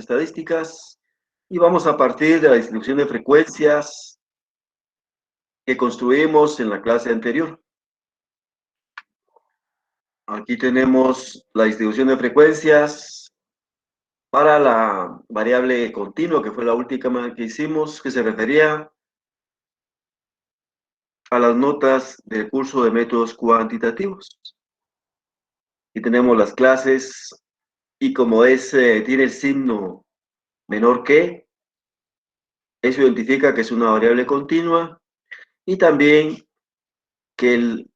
estadísticas y vamos a partir de la distribución de frecuencias que construimos en la clase anterior. Aquí tenemos la distribución de frecuencias para la variable continua, que fue la última que hicimos, que se refería a las notas del curso de métodos cuantitativos. Aquí tenemos las clases y como tiene el signo menor que, eso identifica que es una variable continua y también que el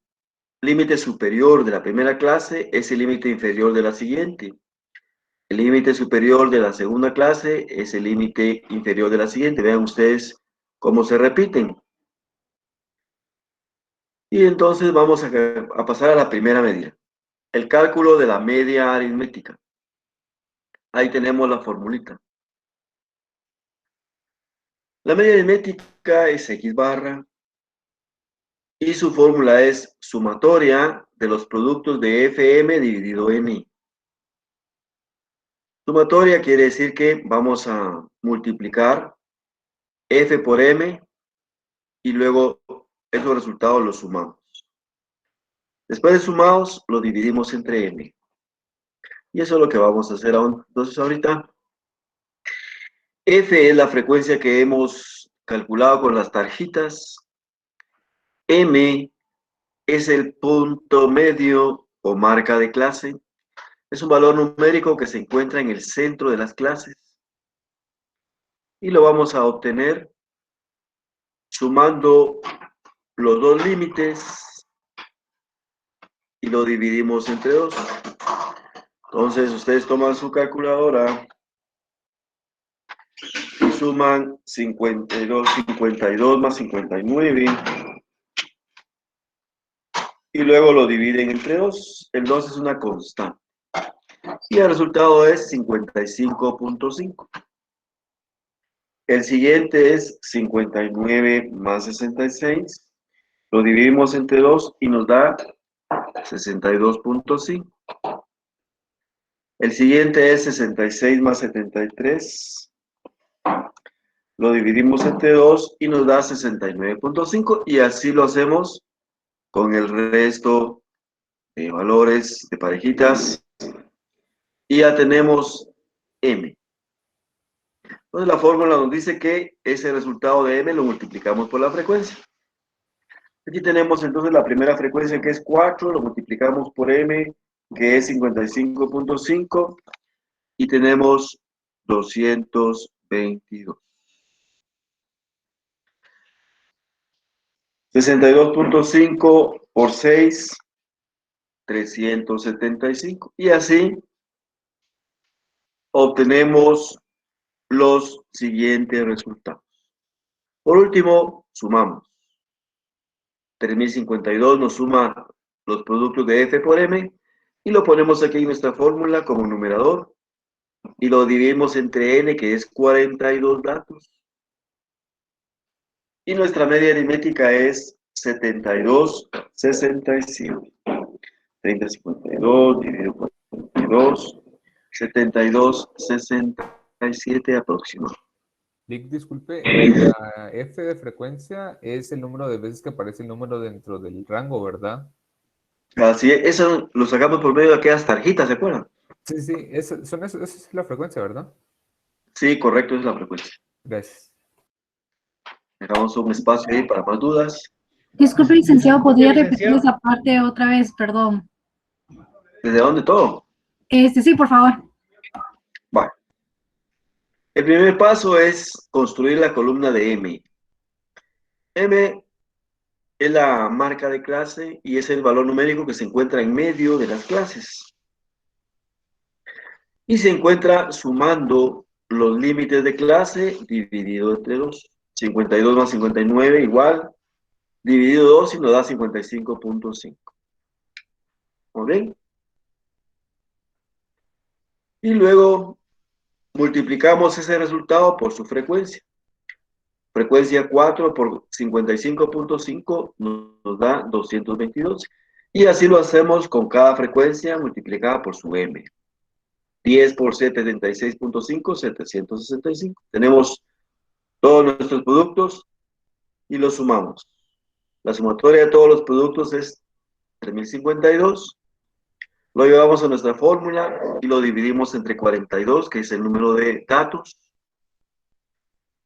límite superior de la primera clase es el límite inferior de la siguiente. El límite superior de la segunda clase es el límite inferior de la siguiente. Vean ustedes cómo se repiten. Y entonces vamos a pasar a la primera medida. El cálculo de la media aritmética. Ahí tenemos la formulita. La media aritmética es X barra y su fórmula es sumatoria de los productos de FM dividido en I. Sumatoria quiere decir que vamos a multiplicar F por M y luego esos resultados los sumamos. Después de sumados, lo dividimos entre M. Y eso es lo que vamos a hacer aún. Entonces ahorita, F es la frecuencia que hemos calculado con las tarjetas. M es el punto medio o marca de clase. Es un valor numérico que se encuentra en el centro de las clases. Y lo vamos a obtener sumando los dos límites y lo dividimos entre 2. Entonces ustedes toman su calculadora y suman 52 más 59 y luego lo dividen entre 2. El 2 es una constante. Y el resultado es 55.5. El siguiente es 59 más 66. Lo dividimos entre 2 y nos da 62.5. El siguiente es 66 más 73. Lo dividimos entre 2 y nos da 69.5. Y así lo hacemos con el resto de valores de parejitas. Y ya tenemos M. Entonces la fórmula nos dice que ese resultado de M lo multiplicamos por la frecuencia. Aquí tenemos entonces la primera frecuencia que es 4, lo multiplicamos por M, que es 55.5, y tenemos 222. 62.5 por 6, 375. Y así obtenemos los siguientes resultados. Por último, sumamos. 3052 nos suma los productos de F por M y lo ponemos aquí en nuestra fórmula como numerador y lo dividimos entre N, que es 42 datos. Y nuestra media aritmética es 72,67. 3052 dividido por 42, 72,67 aproximadamente. Vic, disculpe, la F de frecuencia es el número de veces que aparece el número dentro del rango, ¿verdad? Así es, eso lo sacamos por medio de aquellas tarjetas, ¿se acuerdan? Sí, sí, esa es la frecuencia, ¿verdad? Sí, correcto, es la frecuencia. Gracias. Dejamos un espacio ahí para más dudas. Disculpe, licenciado, ¿podría repetir esa parte otra vez? Perdón. ¿Desde dónde todo? Sí, por favor. Bueno. El primer paso es construir la columna de M. M es la marca de clase y es el valor numérico que se encuentra en medio de las clases. Y se encuentra sumando los límites de clase dividido entre 2. 52 más 59 igual, dividido 2 y nos da 55.5. ¿Ok? Y luego multiplicamos ese resultado por su frecuencia. Frecuencia 4 por 55.5 nos da 222. Y así lo hacemos con cada frecuencia multiplicada por su M. 10 por 76.5, 765. Tenemos todos nuestros productos y los sumamos. La sumatoria de todos los productos es 3052. Lo llevamos a nuestra fórmula y lo dividimos entre 42, que es el número de datos.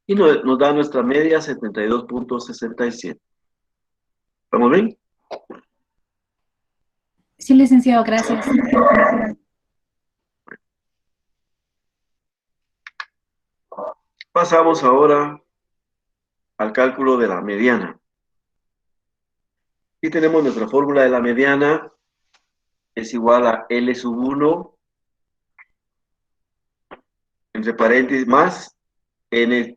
Y nos da nuestra media 72.67. ¿Vamos bien? Sí, licenciado, gracias. Pasamos ahora al cálculo de la mediana. Y tenemos nuestra fórmula de la mediana, es igual a L sub 1, entre paréntesis, más N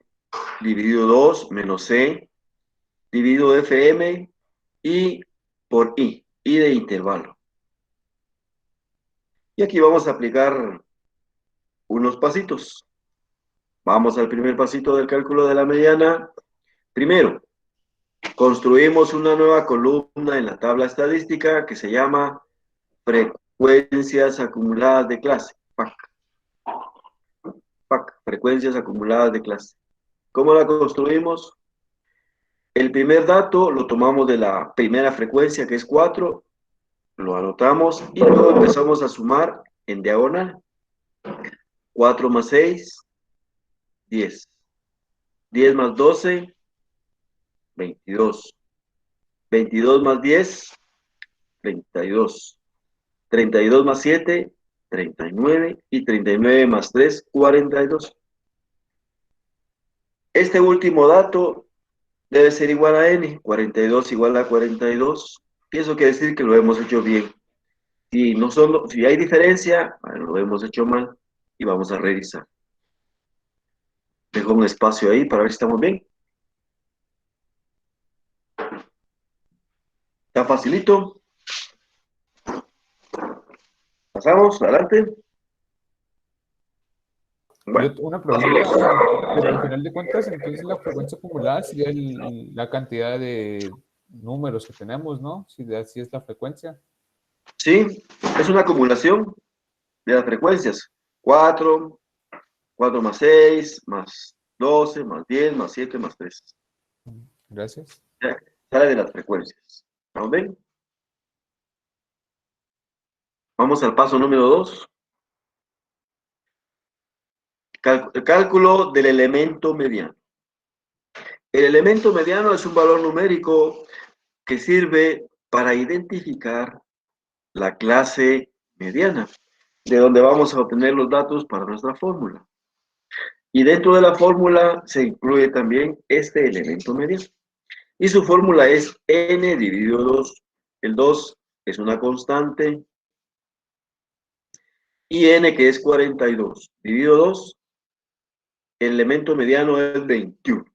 dividido 2 menos C dividido FM y por I de intervalo. Y aquí vamos a aplicar unos pasitos. Vamos al primer pasito del cálculo de la mediana. Primero, construimos una nueva columna en la tabla estadística que se llama frecuencias acumuladas de clase, FAC. FAC, frecuencias acumuladas de clase. ¿Cómo la construimos? El primer dato lo tomamos de la primera frecuencia, que es 4, lo anotamos y luego empezamos a sumar en diagonal. 4 más 6, 10. 10 más 12, 22. 22 más 10, 32. 32 más 7, 39. Y 39 más 3, 42. Este último dato debe ser igual a n. 42 igual a 42. Y eso quiere decir que lo hemos hecho bien. Si hay diferencia, bueno, lo hemos hecho mal y vamos a revisar. Dejo un espacio ahí para ver si estamos bien. Está facilito. Pasamos, adelante. Bueno, Una pregunta, pero al final de cuentas, entonces la frecuencia acumulada sería la cantidad de números que tenemos, ¿no? Si así es la frecuencia. sí, es una acumulación de las frecuencias. 4, 4 más 6, más 12, más 10, más 7, más 3. Gracias. Ya, sale de las frecuencias. ¿Estamos bien? Vamos al paso número 2. El cálculo del elemento mediano. El elemento mediano es un valor numérico que sirve para identificar la clase mediana, de donde vamos a obtener los datos para nuestra fórmula. Y dentro de la fórmula se incluye también este elemento mediano. Y su fórmula es n dividido 2. El 2 es una constante. Y n, que es 42, dividido 2, el elemento mediano es 21.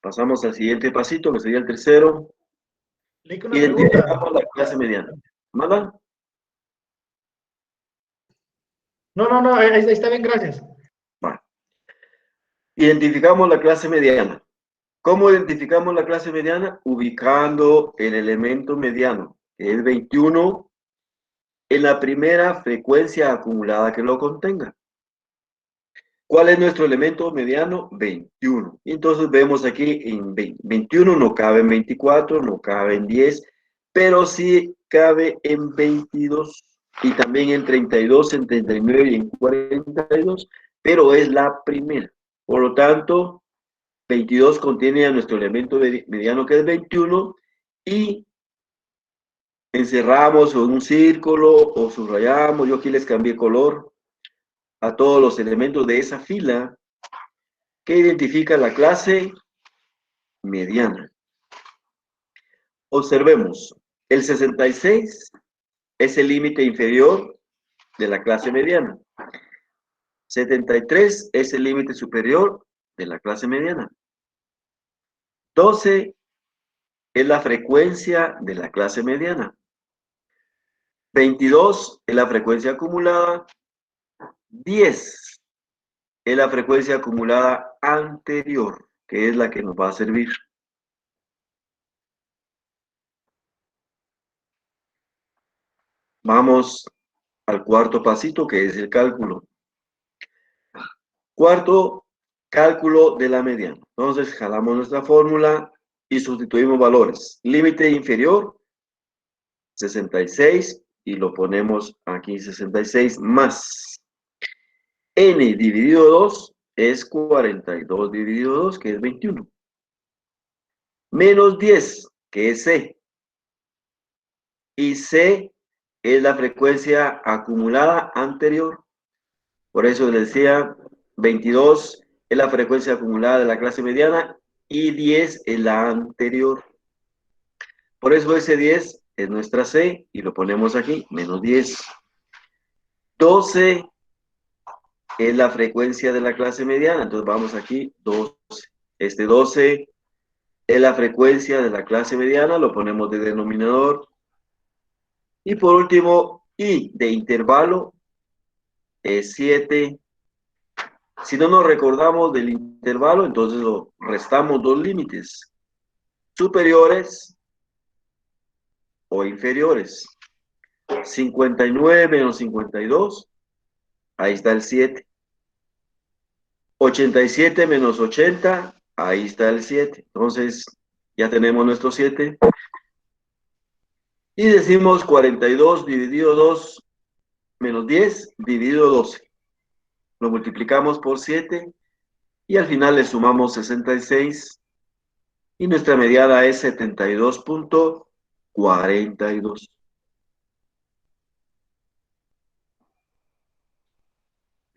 Pasamos al siguiente pasito, que sería el tercero. Identificamos la clase mediana. ¿Manda? No, ahí está bien, gracias. Vale. Identificamos la clase mediana. ¿Cómo identificamos la clase mediana? Ubicando el elemento mediano, que es 21, en la primera frecuencia acumulada que lo contenga. ¿Cuál es nuestro elemento mediano? 21. Y entonces vemos aquí en 21 no cabe en 24, no cabe en 10, pero sí cabe en 22 y también en 32, en 39 y en 42, pero es la primera. Por lo tanto, 22 contiene a nuestro elemento mediano, que es 21, y encerramos en un círculo o subrayamos. Yo aquí les cambié color a todos los elementos de esa fila que identifica la clase mediana. Observemos, el 66 es el límite inferior de la clase mediana. 73 es el límite superior de la clase mediana. 12 es la frecuencia de la clase mediana. 22 es la frecuencia acumulada. 10 es la frecuencia acumulada anterior, que es la que nos va a servir. Vamos al cuarto pasito, que es el cálculo. Cuarto, cálculo de la mediana. Entonces, jalamos nuestra fórmula y sustituimos valores. Límite inferior, 66, y lo ponemos aquí, 66 más. N dividido 2 es 42 dividido 2, que es 21. Menos 10, que es C. Y C es la frecuencia acumulada anterior. Por eso les decía, 22 es la frecuencia acumulada de la clase mediana y 10 es la anterior. Por eso ese 10 es nuestra C y lo ponemos aquí, menos 10. 12 es la frecuencia de la clase mediana, entonces vamos aquí, 12. Este 12 es la frecuencia de la clase mediana, lo ponemos de denominador. Y por último, I de intervalo es 7. Si no nos recordamos del intervalo, entonces lo restamos dos límites, superiores o inferiores. 59 menos 52, ahí está el 7. 87 menos 80, ahí está el 7. Entonces, ya tenemos nuestro 7. Y decimos 42 dividido 2 menos 10 dividido 12. Lo multiplicamos por 7 y al final le sumamos 66 y nuestra mediana es 72.42.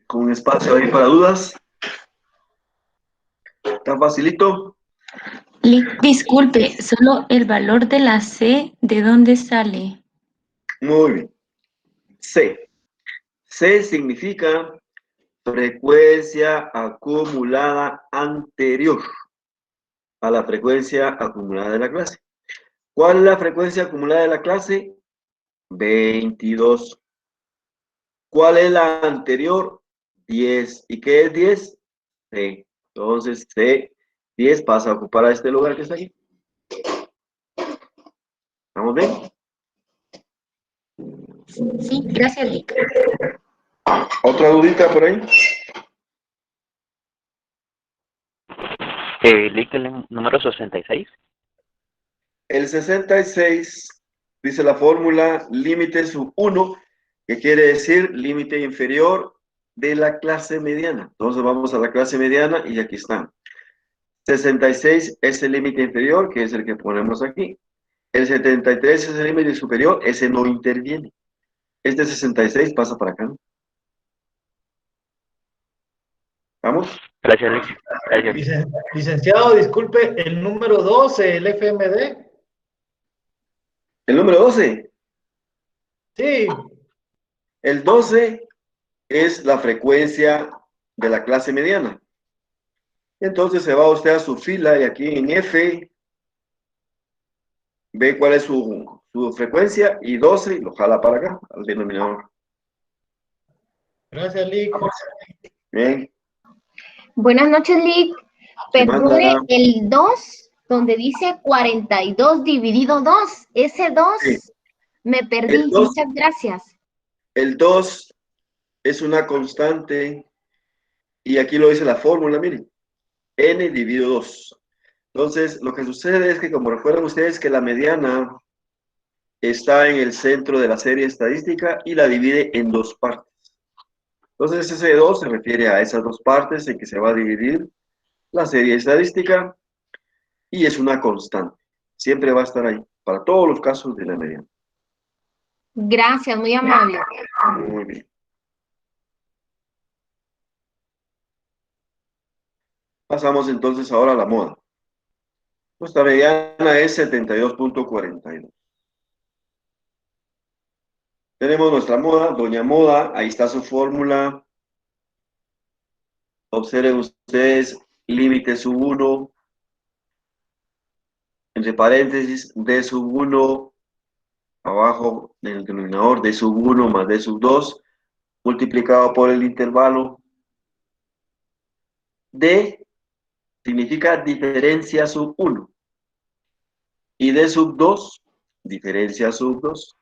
Con un espacio ahí para dudas. ¿Tan facilito? Disculpe, solo el valor de la C, ¿de dónde sale? Muy bien. C. C significa frecuencia acumulada anterior a la frecuencia acumulada de la clase. ¿Cuál es la frecuencia acumulada de la clase? 22. ¿Cuál es la anterior? 10. ¿Y qué es 10? C. Entonces, C, 10 pasa a ocupar a este lugar que está aquí. ¿Estamos bien? Sí, gracias, Lick. ¿Otra dudita por ahí? Lick, el número 66. El 66 dice la fórmula límite sub 1, que quiere decir límite inferior de la clase mediana. Entonces vamos a la clase mediana y aquí está. 66 es el límite inferior, que es el que ponemos aquí. El 73 es el límite superior, ese no interviene. Este 66 pasa para acá. ¿Vamos? Gracias, Lick. Gracias. Licenciado, disculpe, el número 12, el FMD. El número 12. Sí, El 12 es la frecuencia de la clase mediana. Entonces se va usted a su fila y aquí en F ve cuál es su frecuencia y 12 y lo jala para acá, al denominador. gracias, Lick. Bien. Buenas noches, Lick. Se Perdone, manda- el 2, donde dice 42 dividido 2, ese 2 Sí. me El perdí. 2. Muchas gracias. El 2 es una constante y aquí lo dice la fórmula, miren, n dividido 2. Entonces, lo que sucede es que, como recuerdan ustedes, que la mediana está en el centro de la serie estadística y la divide en dos partes. Entonces, ese 2 se refiere a esas dos partes en que se va a dividir la serie estadística y es una constante. Siempre va a estar ahí, para todos los casos de la mediana. Gracias, muy amable. Muy bien. Pasamos entonces ahora a la moda. Nuestra mediana es 72.42. Tenemos nuestra moda, doña Moda, ahí está su fórmula. Observen ustedes, límite sub 1, entre paréntesis, d sub 1, abajo en el denominador, d sub 1 más d sub 2, multiplicado por el intervalo. D significa diferencia sub 1. Y d sub 2, diferencia sub 2.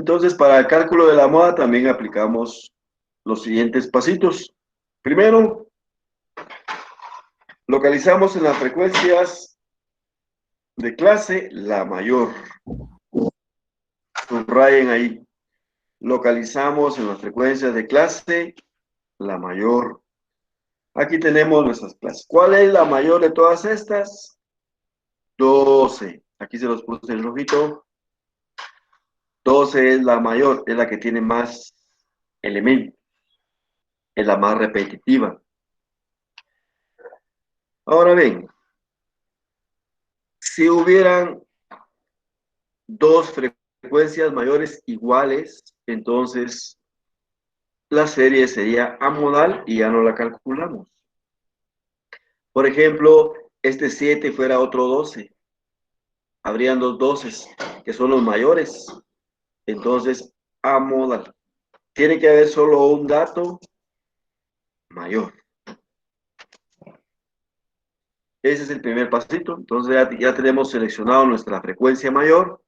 Entonces, para el cálculo de la moda también aplicamos los siguientes pasitos. Primero, localizamos en las frecuencias de clase la mayor. Subrayen ahí. Localizamos en las frecuencias de clase la mayor. Aquí tenemos nuestras clases. ¿Cuál es la mayor de todas estas? 12. Aquí se los puse el rojito. 12 es la mayor, es la que tiene más elementos. Es la más repetitiva. Ahora bien, si hubieran dos frecuencias mayores iguales, entonces la serie sería amodal y ya no la calculamos. Por ejemplo, este 7 fuera otro 12. Habrían dos 12 que son los mayores. Entonces, amodal. Tiene que haber solo un dato mayor. Ese es el primer pasito. Entonces ya tenemos seleccionado nuestra frecuencia mayor.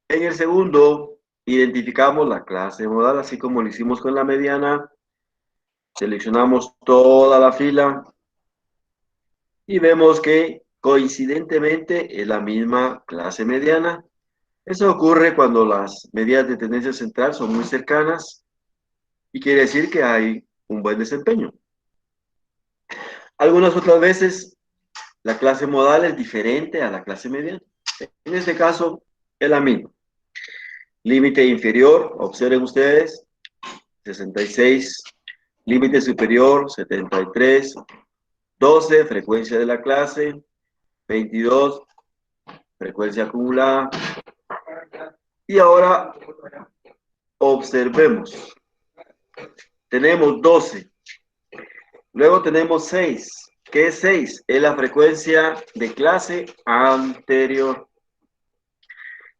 En el segundo, identificamos la clase modal, así como lo hicimos con la mediana. Seleccionamos toda la fila y vemos que coincidentemente es la misma clase mediana. Eso ocurre cuando las medidas de tendencia central son muy cercanas y quiere decir que hay un buen desempeño. Algunas otras veces la clase modal es diferente a la clase mediana. En este caso es la misma. Límite inferior, observen ustedes, 66. Límite superior, 73. 12, frecuencia de la clase. 22, frecuencia acumulada. Y ahora observemos. Tenemos 12. Luego tenemos 6. ¿Qué es 6? Es la frecuencia de clase anterior.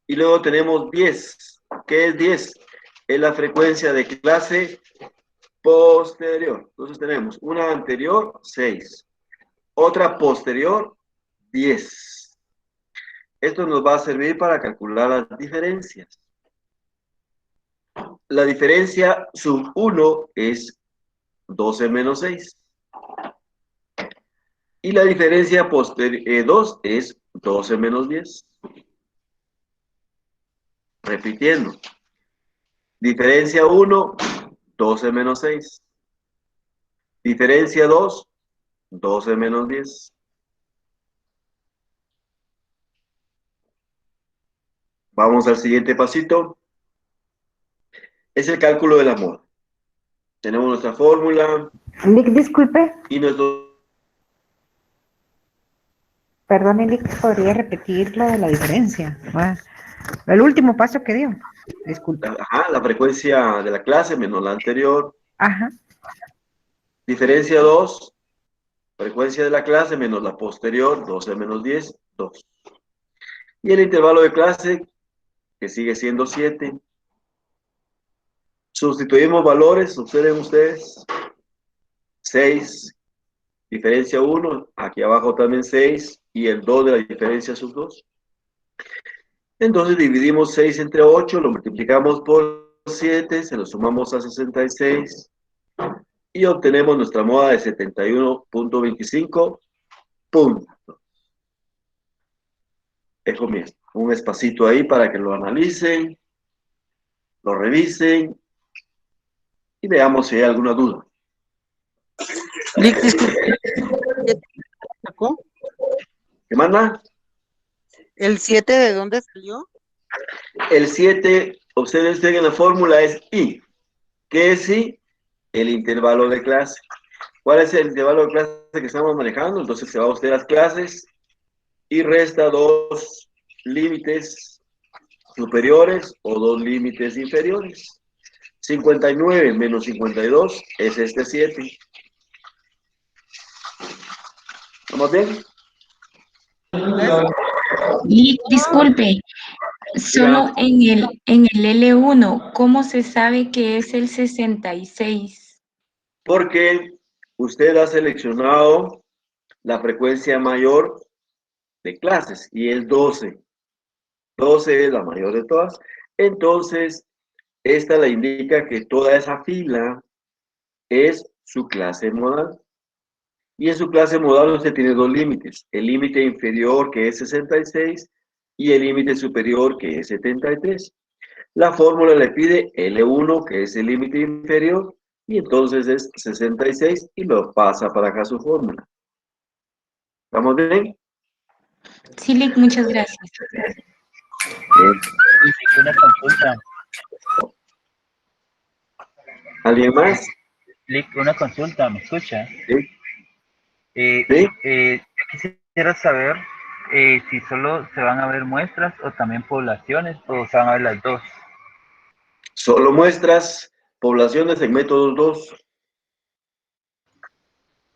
Y luego tenemos 10. ¿Qué es 10? Es la frecuencia de clase posterior. Entonces tenemos una anterior, 6. Otra posterior, 10. Esto nos va a servir para calcular las diferencias. La diferencia sub 1 es 12 menos 6. Y la diferencia 2 es 12 menos 10. Repitiendo. Diferencia 1, 12 menos 6. Diferencia 2, 12 menos 10. Vamos al siguiente pasito. Es el cálculo de la moda. Tenemos nuestra fórmula. Lick, disculpe. Y nuestro... Perdón, Lick, ¿podría repetir lo de la diferencia? Bueno, el último paso que dio. Disculpe. Ajá, la frecuencia de la clase menos la anterior. Ajá. Diferencia 2. Frecuencia de la clase menos la posterior. 12 menos 10, 2. Y el intervalo de clase, que sigue siendo 7. Sustituimos valores, observen ustedes. 6, diferencia 1, aquí abajo también 6, y el 2 de la diferencia sub 2. Entonces dividimos 6 entre 8, lo multiplicamos por 7, se lo sumamos a 66, y obtenemos nuestra moda de 71.25 puntos. Dejo un espacito ahí para que lo analicen, lo revisen, y veamos si hay alguna duda. Lick, disculpe. ¿Sacó? ¿Qué manda? ¿El 7 de dónde salió? El 7, observen en la fórmula, es I. ¿Qué es I? El intervalo de clase. ¿Cuál es el intervalo de clase que estamos manejando? Entonces se va usted a las clases y resta 2 límites superiores o 2 límites inferiores. 59 menos 52 es este 7. ¿Estamos bien? Y disculpe, solo en el L1, ¿cómo se sabe que es el 66? Porque usted ha seleccionado la frecuencia mayor de clases y es 12. 12 es la mayor de todas. Entonces, esta le indica que toda esa fila es su clase modal. Y en su clase modal usted tiene dos límites, el límite inferior que es 66 y el límite superior que es 73. La fórmula le pide L1 que es el límite inferior y entonces es 66 y lo pasa para acá su fórmula. ¿Estamos bien? Sí, Lick, muchas gracias. Una consulta. ¿Alguien más? Lick, una consulta, ¿me escucha? Sí. ¿Sí? Quisiera saber si solo se van a ver muestras o también poblaciones o se van a ver las dos. Solo muestras poblaciones en métodos 2.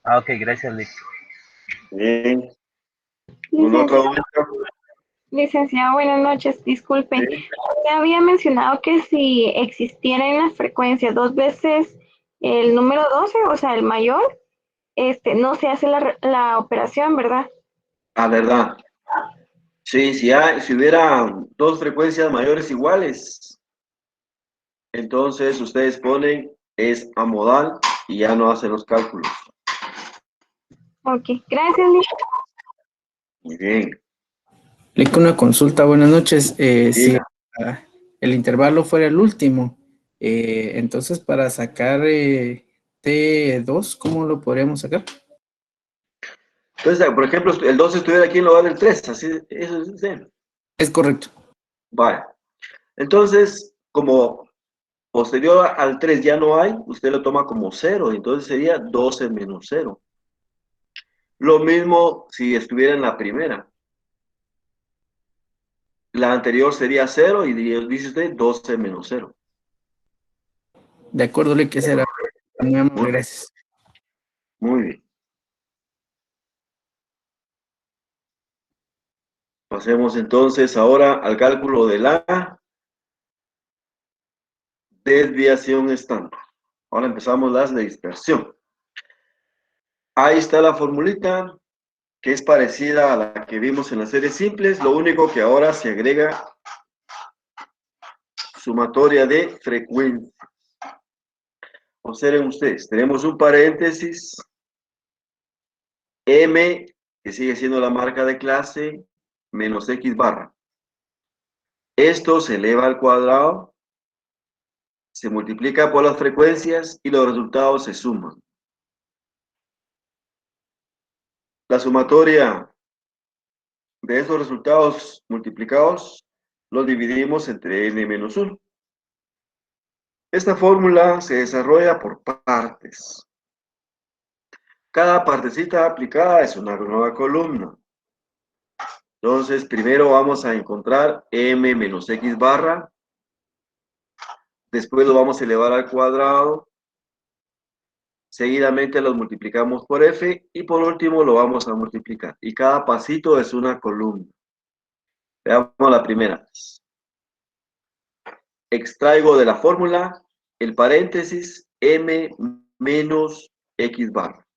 Ah, ok, gracias, Lick. Bien. ¿Una otra vuelta? Licenciado, buenas noches. Disculpe. Sí. Usted había mencionado que si existiera en la frecuencia dos veces el número 12, o sea, el mayor, no se hace la operación, ¿verdad? Ah, verdad. Sí, si hubiera dos frecuencias mayores iguales, entonces ustedes ponen es amodal y ya no hacen los cálculos. Ok, gracias, Lick. Muy bien. Lick, una consulta, buenas noches. Si Diga. el intervalo fuera el último, entonces para sacar T2, ¿cómo lo podríamos sacar? Entonces, por ejemplo, el 2 estuviera aquí en lugar del 3, así, eso es sí. Es correcto. Vale. Entonces, como posterior al 3 ya no hay, usted lo toma como 0, entonces sería 12 menos 0. Lo mismo si estuviera en la primera. La anterior sería 0 y dice usted 12 menos 0. De acuerdo, Lick, que será. Muy amable, gracias. Muy bien. Pasemos entonces ahora al cálculo de la desviación estándar. Ahora empezamos las de dispersión. Ahí está la formulita, que es parecida a la que vimos en las series simples, lo único que ahora se agrega sumatoria de frecuencias. Observen ustedes, tenemos un paréntesis, M, que sigue siendo la marca de clase, menos X barra. Esto se eleva al cuadrado, se multiplica por las frecuencias y los resultados se suman. La sumatoria de esos resultados multiplicados los dividimos entre n menos 1. Esta fórmula se desarrolla por partes. Cada partecita aplicada es una nueva columna. Entonces, primero vamos a encontrar m menos x barra. Después lo vamos a elevar al cuadrado. Seguidamente los multiplicamos por f y por último lo vamos a multiplicar. Y cada pasito es una columna. Veamos la primera. Extraigo de la fórmula el paréntesis m menos x barra.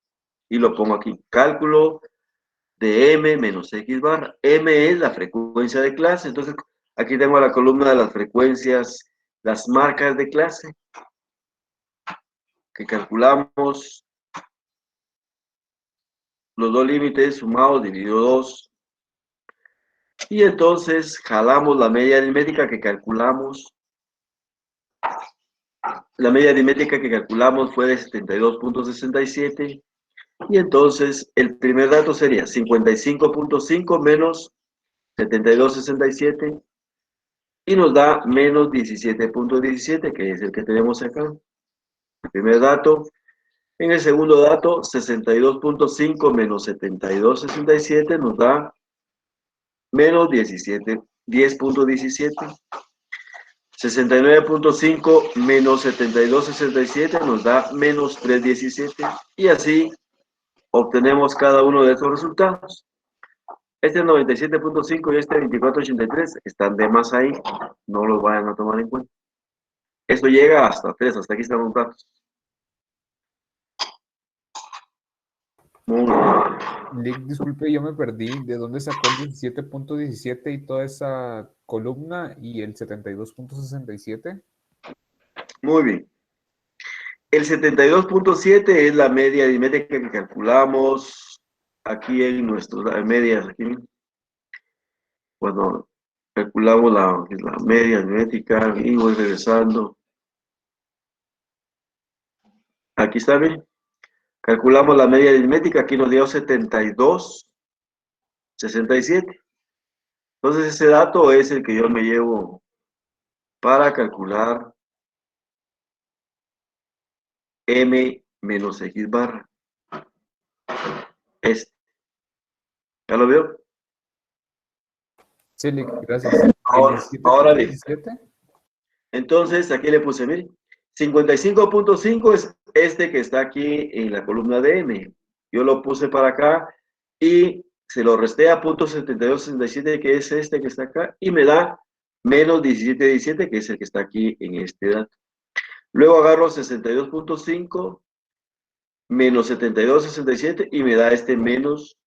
Y lo pongo aquí. Cálculo de m menos x barra. M es la frecuencia de clase. Entonces, aquí tengo la columna de las frecuencias, las marcas de clase, que calculamos los dos límites sumados dividido 2. Y entonces jalamos la media aritmética que calculamos. La media aritmética que calculamos fue de 72.67. Y entonces el primer dato sería 55.5 menos 72.67 y nos da menos 17.17, que es el que tenemos acá. El primer dato. En el segundo dato, 62.5 menos 72.67 nos da menos 10.17. 69.5 menos 72.67 nos da menos 3.17 y así obtenemos cada uno de estos resultados. Este 97.5 y este 24.83 están de más ahí, no los vayan a tomar en cuenta. Esto llega hasta 3, hasta aquí están los datos. Muy bien. Lick, disculpe, yo me perdí. ¿De dónde sacó el 17.17 y toda esa columna y el 72.67? Muy bien. El 72.7 es la media aritmética que calculamos aquí en nuestras medias. Aquí, cuando calculamos la media aritmética y voy regresando. Aquí está bien. Calculamos la media aritmética, aquí nos dio 72.67. Entonces ese dato es el que yo me llevo para calcular M menos X barra. Este. ¿Ya lo veo? Sí, Lick, gracias. Ahora bien. 17. Entonces, aquí le puse, miren, 55.5 es este que está aquí en la columna de M. Yo lo puse para acá y se lo resté a .7267, que es este que está acá, y me da menos 1717, que es el que está aquí en este dato. Luego agarro 62.5 menos 72.67 y me da este menos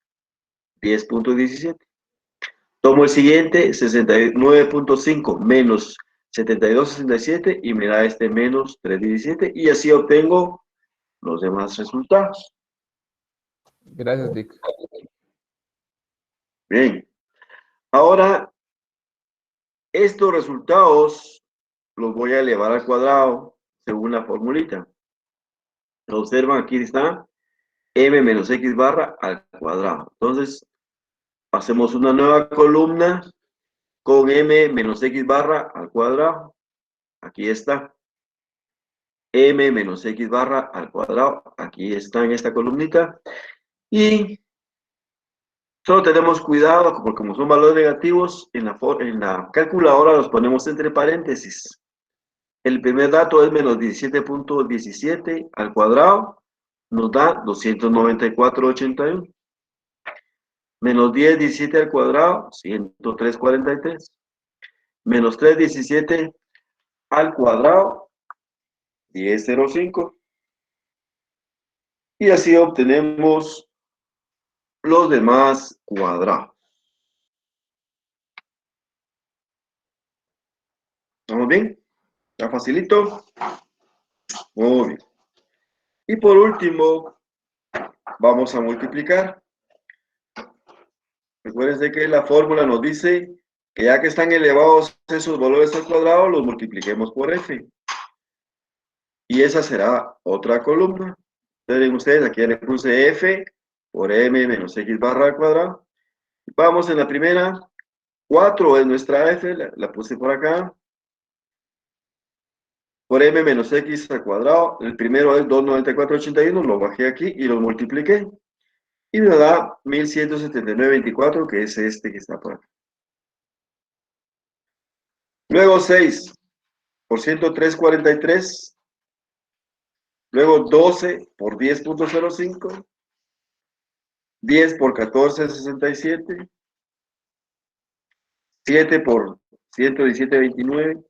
10.17. Tomo el siguiente, 69.5 menos 72.67 y me da este menos 3.17 y así obtengo los demás resultados. Gracias, Lick. Bien. Ahora, estos resultados los voy a elevar al cuadrado según la formulita. Observan, aquí está m menos x barra al cuadrado. Entonces, hacemos una nueva columna con m menos x barra al cuadrado. Aquí está. M menos X barra al cuadrado. Aquí está en esta columnita. Y solo tenemos cuidado, porque como son valores negativos, en la calculadora los ponemos entre paréntesis. El primer dato es menos 17.17 al cuadrado. Nos da 294.81. Menos 10.17 al cuadrado, 103.43. Menos 3.17 al cuadrado, 10.05. Y así obtenemos los demás cuadrados. ¿Estamos bien? ¿Está facilito? Muy bien. Y por último, vamos a multiplicar. Recuerden que la fórmula nos dice que ya que están elevados esos valores al cuadrado, los multipliquemos por f. Y esa será otra columna. Miren ustedes, aquí ya le puse f por m menos x barra al cuadrado. Vamos en la primera. 4 es nuestra f, la puse por acá. Por m menos x al cuadrado, el primero es 294.81, lo bajé aquí y lo multipliqué. Y me da 1179.24, que es este que está por acá. Luego 6 por 103.43. Luego 12 por 10.05. 10 por 14.67. 7 por 117.29.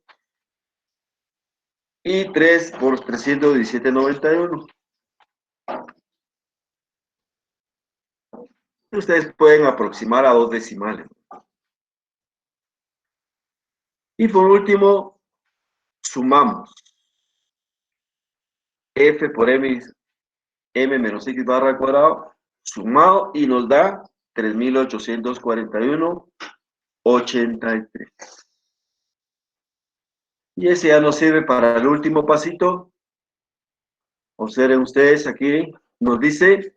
Y 3 por 317.91. Ustedes pueden aproximar a 2 decimales. Y por último, sumamos f por m menos x barra al cuadrado, sumado, y nos da 3.841.83. Y ese ya nos sirve para el último pasito. Observen ustedes, aquí nos dice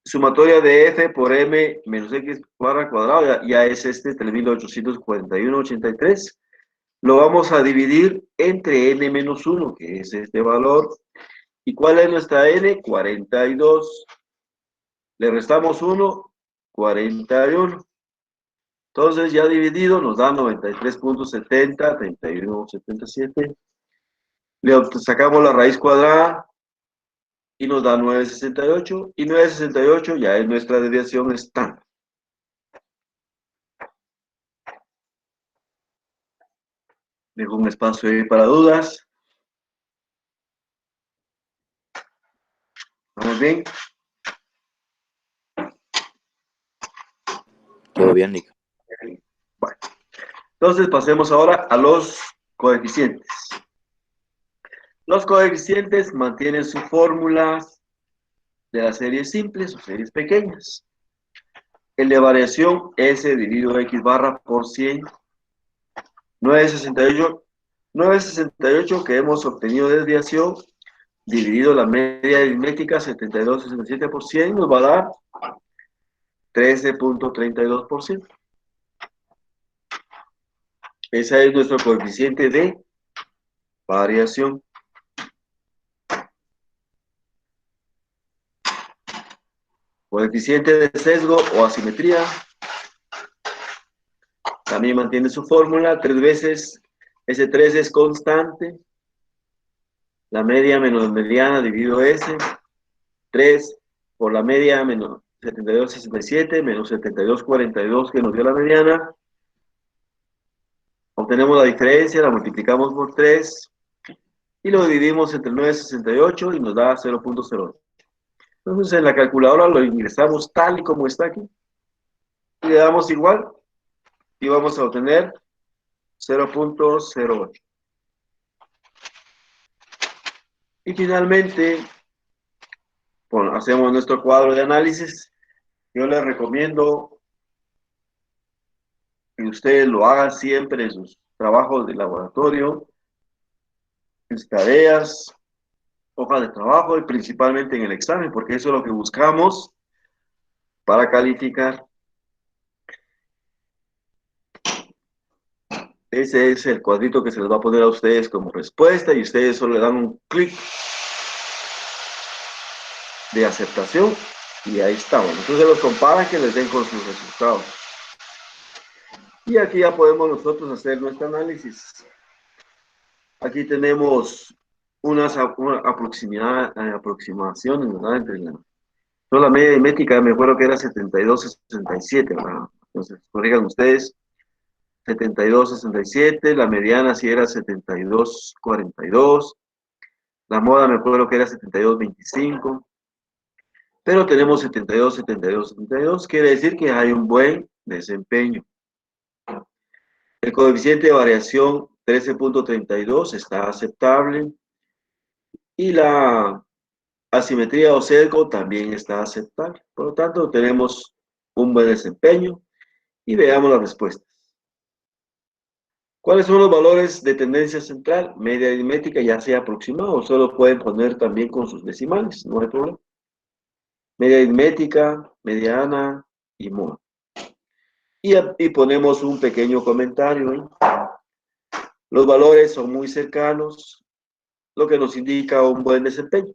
sumatoria de f por m menos x barra al cuadrado, ya es este 3.841.83. Lo vamos a dividir entre n menos 1, que es este valor. ¿Y cuál es nuestra n? 42. Le restamos 1, 41. Entonces, ya dividido, nos da 93.70, 31.77. Le sacamos la raíz cuadrada y nos da 9.68. Y 9.68 ya es nuestra desviación estándar. Dejo un espacio ahí para dudas. ¿Vamos bien? Todo bien, Nick. Bueno. Entonces pasemos ahora a los coeficientes. Los coeficientes mantienen sus fórmulas de las series simples o series pequeñas. El de variación S dividido X barra por 100. 968 que hemos obtenido de desviación dividido la media aritmética 72,67 por 100 nos va a dar 13.32%. Ese es nuestro coeficiente de variación. Coeficiente de sesgo o asimetría. También mantiene su fórmula. 3 veces ese 3 es constante. La media menos mediana dividido S. 3 por la media menos 72,67 menos 72,42 que nos dio la mediana. Obtenemos la diferencia, la multiplicamos por 3 y lo dividimos entre 9,68 y nos da 0.08. Entonces en la calculadora lo ingresamos tal y como está aquí y le damos igual y vamos a obtener 0.08. Y finalmente hacemos nuestro cuadro de análisis. Yo les recomiendo que ustedes lo hagan siempre en sus trabajos de laboratorio, en sus tareas, hoja de trabajo y principalmente en el examen, porque eso es lo que buscamos para calificar. Ese es el cuadrito que se les va a poner a ustedes como respuesta y ustedes solo le dan un clic de aceptación y ahí estamos. Entonces los comparan que les den con sus resultados. Y aquí ya podemos nosotros hacer nuestro análisis. Aquí tenemos unas aproximaciones, ¿verdad? Entre la media aritmética, me acuerdo que era 72,67, ¿verdad? Entonces, corrijan ustedes. 72,67, la mediana sí era 72,42, la moda me acuerdo que era 72,25, pero tenemos 72, quiere decir que hay un buen desempeño. El coeficiente de variación 13.32 está aceptable y la asimetría o sesgo también está aceptable. Por lo tanto, tenemos un buen desempeño y veamos las respuestas. ¿Cuáles son los valores de tendencia central? Media aritmética ya sea aproximado, o solo pueden poner también con sus decimales, no hay problema. Media aritmética, mediana y moda. Y ponemos un pequeño comentario, ¿eh? Los valores son muy cercanos, lo que nos indica un buen desempeño.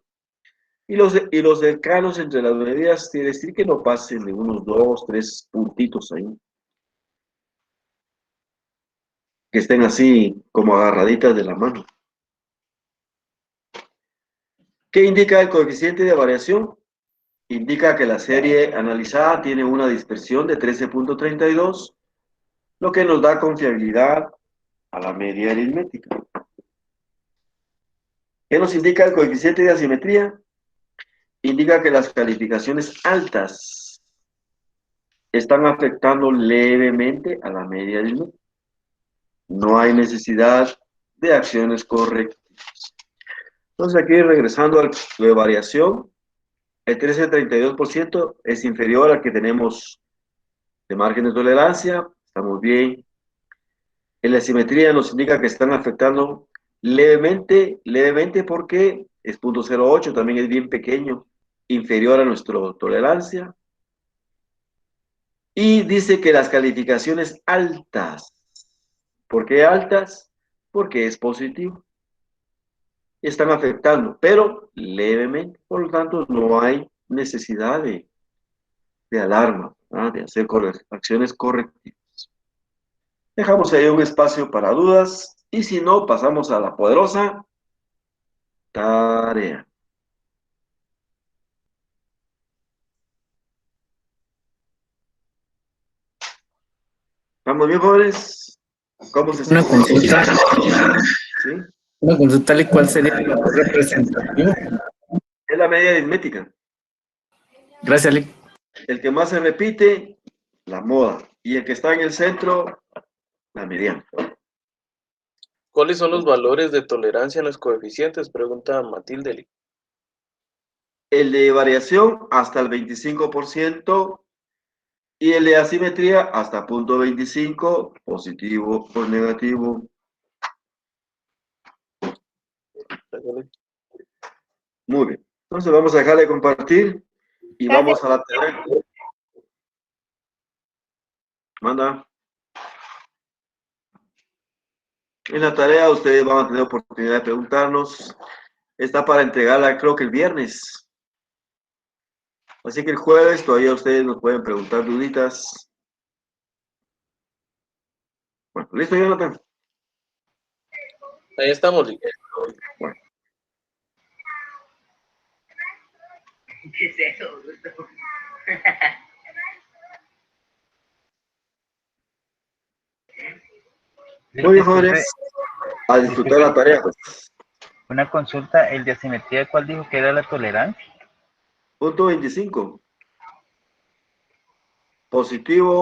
Y los cercanos entre las medidas quiere decir que no pasen de unos 2, 3 puntitos ahí. Que estén así como agarraditas de la mano. ¿Qué indica el coeficiente de variación? Indica que la serie analizada tiene una dispersión de 13.32, lo que nos da confiabilidad a la media aritmética. ¿Qué nos indica el coeficiente de asimetría? Indica que las calificaciones altas están afectando levemente a la media aritmética. No hay necesidad de acciones correctivas. Entonces aquí regresando al de variación, el 13.32% es inferior al que tenemos de margen de tolerancia, estamos bien. En la simetría nos indica que están afectando levemente porque es 0.08, también es bien pequeño, inferior a nuestra tolerancia. Y dice que las calificaciones altas, ¿por qué altas? Porque es positivo. Están afectando, pero levemente, por lo tanto no hay necesidad de alarma, ¿verdad? De hacer acciones correctivas. Dejamos ahí un espacio para dudas y si no, pasamos a la poderosa tarea. ¿Estamos bien, jóvenes? ¿Cómo se Una sienten? consulta. ¿Sí? Una consulta, ¿y cuál sería la representación? Es la media aritmética. Gracias, Lick. El que más se repite, la moda. Y el que está en el centro, la mediana. ¿Cuáles son los valores de tolerancia en los coeficientes? Pregunta Matilde. El de variación hasta el 25% y el de asimetría hasta 0.25, positivo o negativo. Muy bien. Entonces vamos a dejar de compartir y vamos a la tarea. Manda. En la tarea ustedes van a tener oportunidad de preguntarnos. Está para entregarla creo que el viernes. Así que el jueves todavía ustedes nos pueden preguntar duditas. Bueno, ¿listo, Jonathan? Ahí estamos. Bueno. ¿Qué es eso? Muy bien, jóvenes. A disfrutar la tarea, pues. Una consulta, el de asimetría, ¿cuál dijo que era la tolerancia? 0.25. Positivo